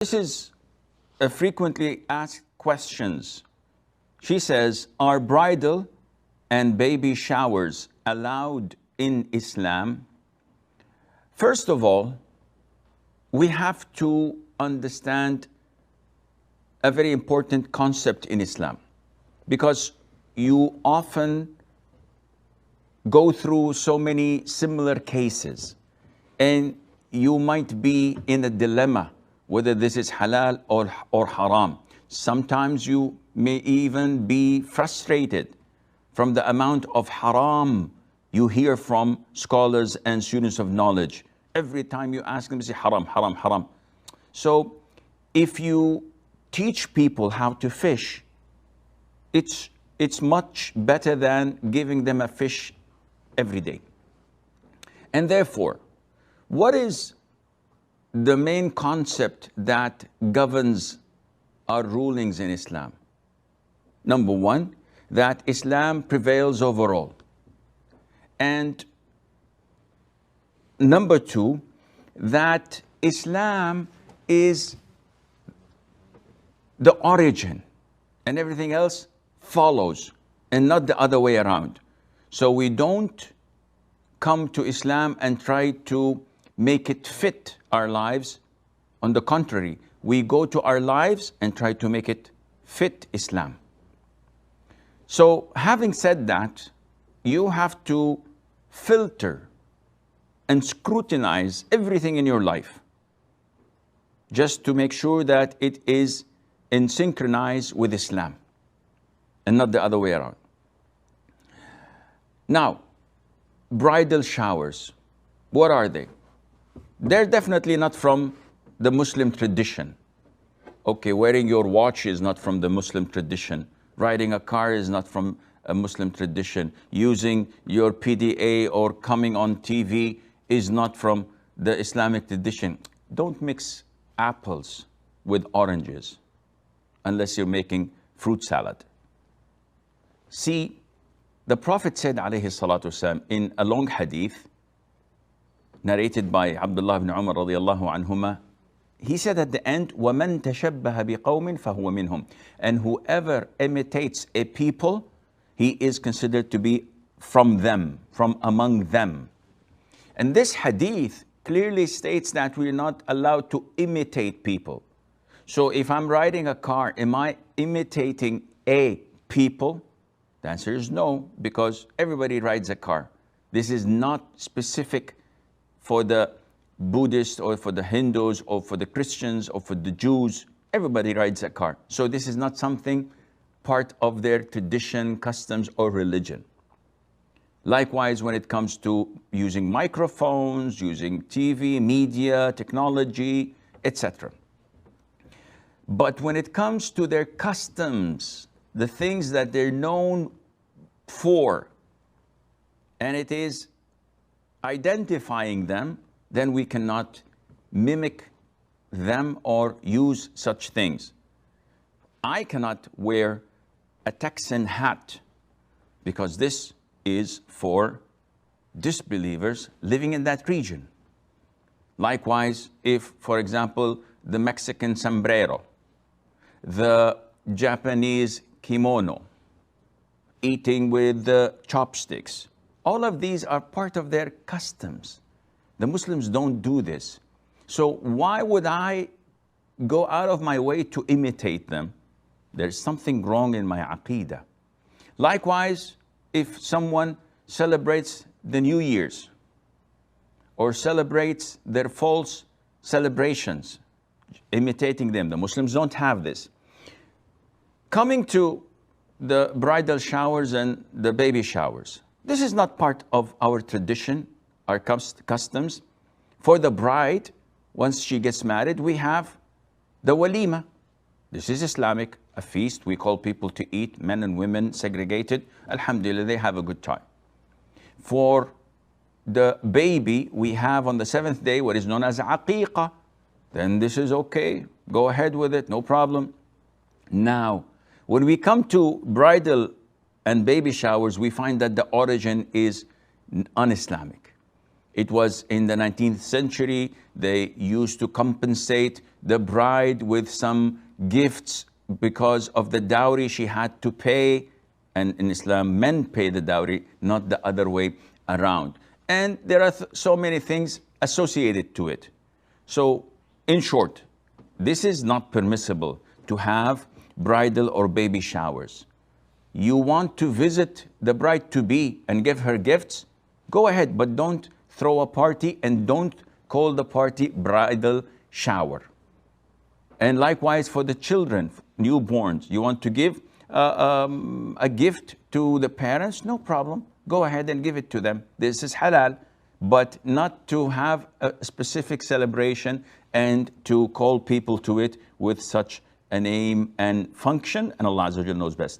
This is a frequently asked questions. She says, are bridal and baby showers allowed in Islam? First of all, we have to understand a very important concept in Islam, because you often go through so many similar cases and you might be in a dilemma whether this is halal or haram. Sometimes you may even be frustrated from the amount of haram you hear from scholars and students of knowledge. Every time you ask them, they say haram, haram, haram. So if you teach people how to fish, it's much better than giving them a fish every day. And therefore, what is the main concept that governs our rulings in Islam? Number one, that Islam prevails over all. And number two, that Islam is the origin and everything else follows, and not the other way around. So we don't come to Islam and try to make it fit our lives. On the contrary, we go to our lives and try to make it fit Islam. So having said that, you have to filter and scrutinize everything in your life just to make sure that it is in synchronize with Islam and not the other way around. Now, bridal showers, what are they? They're definitely not from the Muslim tradition. Okay, wearing your watch is not from the Muslim tradition. Riding a car is not from a Muslim tradition. Using your PDA or coming on TV is not from the Islamic tradition. Don't mix apples with oranges unless you're making fruit salad. See, the Prophet said, alayhi salatu wasalam, in a long hadith narrated by Abdullah ibn Umar radiyallahu anhuma, he said at the end, وَمَنْ تَشَبَّهَ بِقَوْمٍ فَهُوَ مِنْهُمْ. And whoever imitates a people, he is considered to be from them, from among them. And this hadith clearly states that we're not allowed to imitate people. So if I'm riding a car, am I imitating a people? The answer is no, because everybody rides a car. This is not specific for the Buddhists or for the Hindus or for the Christians or for the Jews. Everybody rides a car. So this is not something part of their tradition, customs, or religion. Likewise, when it comes to using microphones, using TV, media, technology, etc. But when it comes to their customs, the things that they're known for, and it is identifying them, then we cannot mimic them or use such things. I cannot wear a Texan hat because this is for disbelievers living in that region. Likewise, if, for example, the Mexican sombrero, the Japanese kimono, eating with the chopsticks, all of these are part of their customs. The Muslims don't do this. So why would I go out of my way to imitate them? There's something wrong in my aqeedah. Likewise, if someone celebrates the New Year's or celebrates their false celebrations, imitating them, the Muslims don't have this. Coming to the bridal showers and the baby showers, this is not part of our tradition, our customs. For the bride, once she gets married, we have the walima. This is Islamic, a feast. We call people to eat, men and women segregated. Alhamdulillah, they have a good time. For the baby, we have on the 7th day what is known as aqiqah. Then this is okay, go ahead with it, no problem. Now, when we come to bridal and baby showers, we find that the origin is un-Islamic. It was in the 19th century, they used to compensate the bride with some gifts because of the dowry she had to pay. And in Islam, men pay the dowry, not the other way around. And there are so many things associated to it. So, in short, this is not permissible to have bridal or baby showers. You want to visit the bride-to-be and give her gifts? Go ahead, but don't throw a party and don't call the party bridal shower. And likewise for the children, newborns, you want to give a gift to the parents? No problem. Go ahead and give it to them. This is halal, but not to have a specific celebration and to call people to it with such a name and function, and Allah Azza wa Jalla knows best.